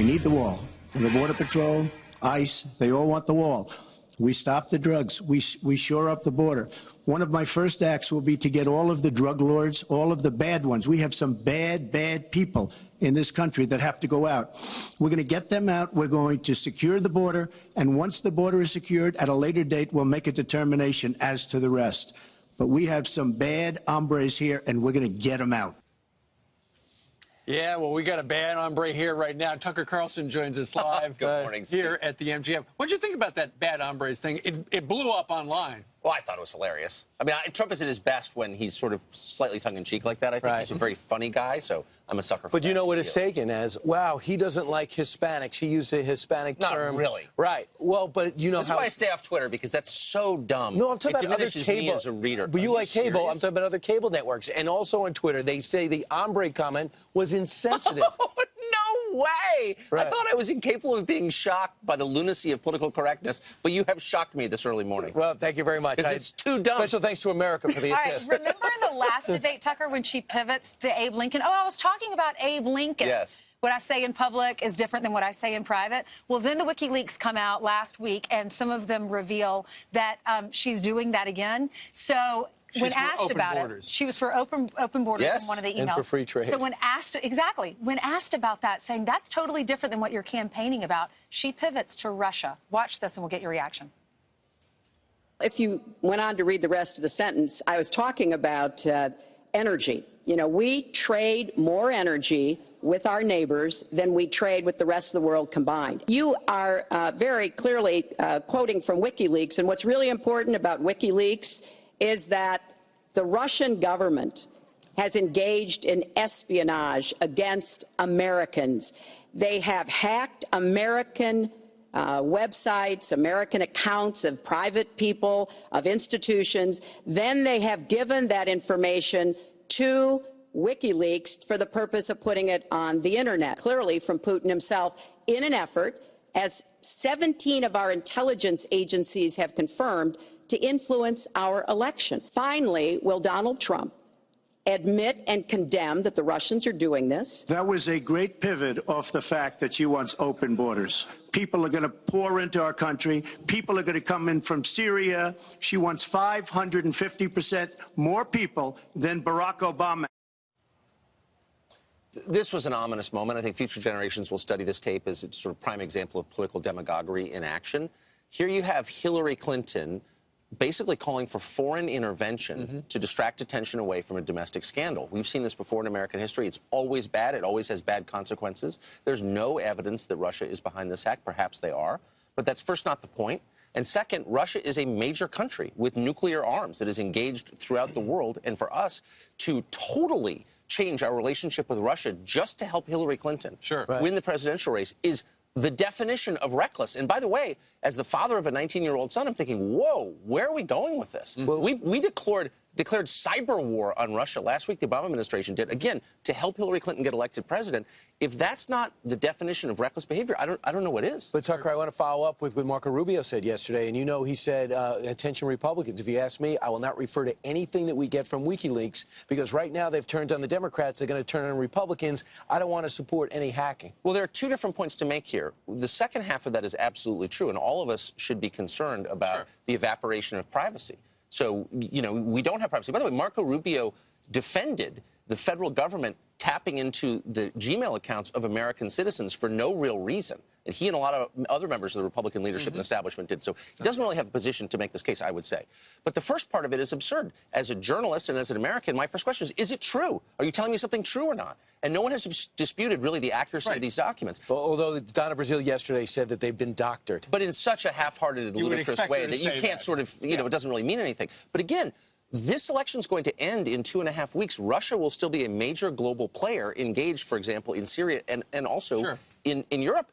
need the wall. And the Border Patrol, ICE, they all want the wall. We stop the drugs. We shore up the border. One of my first acts will be to get all of the drug lords, all of the bad ones. We have some bad people in this country that have to go out. We're going to get them out. We're going to secure the border. And once the border is secured, at a later date, we'll make a determination as to the rest. But we have some bad hombres here, and we're going to get them out. Yeah, well, we got a bad hombre here right now. Tucker Carlson joins us live Good morning, here at the MGM. What did you think about that bad hombres thing? It blew up online. Well, I thought it was hilarious. I mean, Trump is at his best when he's sort of slightly tongue-in-cheek like that. I think he's a very funny guy, so I'm a sucker for that. But you know what it's taken as, wow, he doesn't like Hispanics. He used a Hispanic term. Not really. Right. Well, but you know That's why I stay off Twitter, because that's so dumb. No, I'm talking about other cable. Me as a reader. But you like cable. I'm talking about other cable networks. And also on Twitter, they say the hombre comment was insensitive. No way! Right. I thought I was incapable of being shocked by the lunacy of political correctness, but you have shocked me this early morning. Well, thank you very much. It's too dumb. Special thanks to America for the assist. All right, remember in the last debate, Tucker, when she pivots to Abe Lincoln? Oh, I was talking about Abe Lincoln. Yes. What I say in public is different than what I say in private. Well, then the Wikileaks come out last week, and some of them reveal that she's doing that again. So when asked about it, she was for open borders in one of the emails. And for free trade. So when asked, when asked about that, saying that's totally different than what you're campaigning about, she pivots to Russia. Watch this, and we'll get your reaction. If you went on to read the rest of the sentence, I was talking about energy. You know, we trade more energy with our neighbors than we trade with the rest of the world combined. You are very clearly quoting from Wikileaks, and what's really important about Wikileaks is that the Russian government has engaged in espionage against Americans. They have hacked American websites, American accounts of private people, of institutions. Then they have given that information to WikiLeaks for the purpose of putting it on the internet, clearly from Putin himself, in an effort, as 17 of our intelligence agencies have confirmed, to influence our election. Finally, will Donald Trump admit and condemn that the Russians are doing this? That was a great pivot off the fact that she wants open borders. People are going to pour into our country. People are going to come in from Syria. She wants 550% more people than Barack Obama. This was an ominous moment. I think future generations will study this tape as a sort of prime example of political demagoguery in action. Here you have Hillary Clinton basically calling for foreign intervention to distract attention away from a domestic scandal. We've seen this before in American history. It's always bad. It always has bad consequences. There's no evidence that Russia is behind this act. Perhaps they are. But that's first not the point. And second, Russia is a major country with nuclear arms that is engaged throughout the world. And for us to totally change our relationship with Russia just to help Hillary Clinton win the presidential race is the definition of reckless. And by the way, as the father of a 19-year-old son, I'm thinking, whoa, where are we going with this? Well, we declared cyber war on Russia last week. The Obama administration did, again, to help Hillary Clinton get elected president. If that's not the definition of reckless behavior, I don't know what is. But, Tucker, I want to follow up with what Marco Rubio said yesterday. And, you know, he said, attention Republicans, if you ask me, I will not refer to anything that we get from WikiLeaks, because right now they've turned on the Democrats. They're going to turn on Republicans. I don't want to support any hacking. Well, there are two different points to make here. The second half of that is absolutely true, and all of us should be concerned about the evaporation of privacy. So, you know, we don't have privacy. By the way, Marco Rubio defended the federal government tapping into the Gmail accounts of American citizens for no real reason. And he and a lot of other members of the Republican leadership and establishment did. So he doesn't really have a position to make this case, I would say. But the first part of it is absurd. As a journalist and as an American, my first question is it true? Are you telling me something true or not? And no one has disputed, really, the accuracy of these documents. Well, although Donna Brazile yesterday said that they've been doctored. But in such a half-hearted, ludicrous way that you can't sort of, you know, it doesn't really mean anything. But again, this election is going to end in 2.5 weeks. Russia will still be a major global player engaged, for example, in Syria and also in Europe.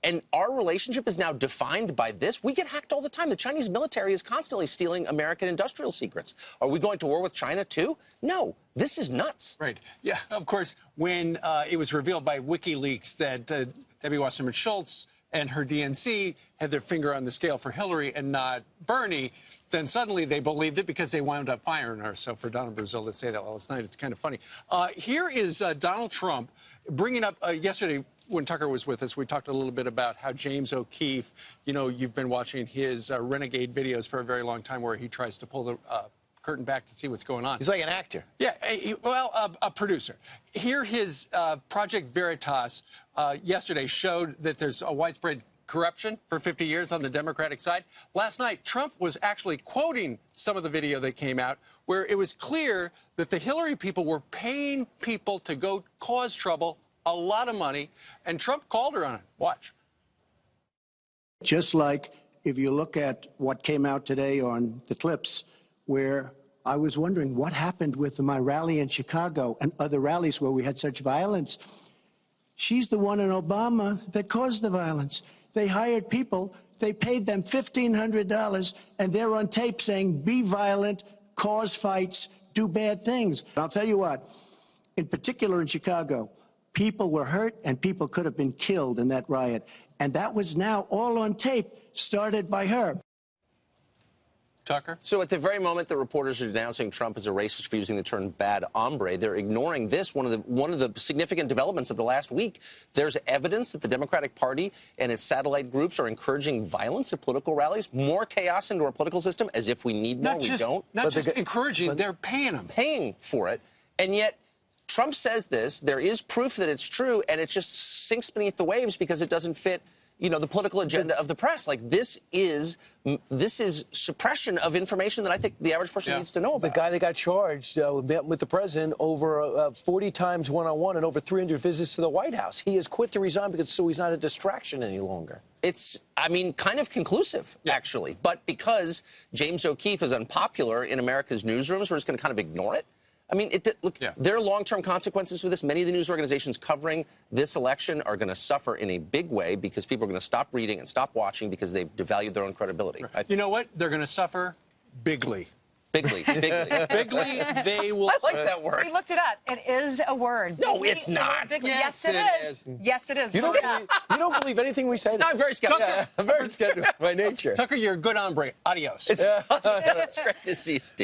And our relationship is now defined by this. We get hacked all the time. The Chinese military is constantly stealing American industrial secrets. Are we going to war with China, too? No. This is nuts. Right. Yeah, of course, when it was revealed by WikiLeaks that Debbie Wasserman Schultz and her DNC had their finger on the scale for Hillary and not Bernie, then suddenly they believed it because they wound up firing her. So for Donna Brazile to say that last night, it's kind of funny. Here is Donald Trump bringing up yesterday when Tucker was with us, we talked a little bit about how James O'Keefe, you know, you've been watching his Renegade videos for a very long time where he tries to pull the curtain back to see what's going on. He's like an actor. Yeah, a producer. Here, his Project Veritas yesterday showed that there's a widespread corruption for 50 years on the Democratic side. Last night, Trump was actually quoting some of the video that came out where it was clear that the Hillary people were paying people to go cause trouble, a lot of money, and Trump called her on it. Watch. Just like if you look at what came out today on the clips, where I was wondering what happened with my rally in Chicago and other rallies where we had such violence. She's the one in Obama that caused the violence. They hired people, they paid them $1,500, and they're on tape saying, be violent, cause fights, do bad things. I'll tell you what, in particular in Chicago, people were hurt and people could have been killed in that riot. And that was now all on tape, started by her. Tucker? So at the very moment that reporters are denouncing Trump as a racist for using the term bad hombre, they're ignoring this, one of the significant developments of the last week. There's evidence that the Democratic Party and its satellite groups are encouraging violence at political rallies, more chaos into our political system, as if we need more, we don't. Not just encouraging, they're paying them. Paying for it, and yet Trump says this, there is proof that it's true, and it just sinks beneath the waves because it doesn't fit, you know, the political agenda of the press. Like, this is suppression of information that I think the average person needs to know about. The guy that got charged met with the president over 40 times one-on-one and over 300 visits to the White House. He has quit to resign because so he's not a distraction any longer. It's, I mean, kind of conclusive, actually. But because James O'Keefe is unpopular in America's newsrooms, we're just going to kind of ignore it. I mean, look, there are long-term consequences for this. Many of the news organizations covering this election are going to suffer in a big way because people are going to stop reading and stop watching because they've devalued their own credibility. Right. You know what? They're going to suffer bigly. Bigly. Bigly, they will. I like that word. We looked it up. It is a word. No, Bigly, it's not. Yes, it is. Yes, it is. You don't believe anything we say? No, I'm very skeptical. I'm very skeptical by nature. Tucker, you're a good hombre. Adios. It's great to see you, Steve.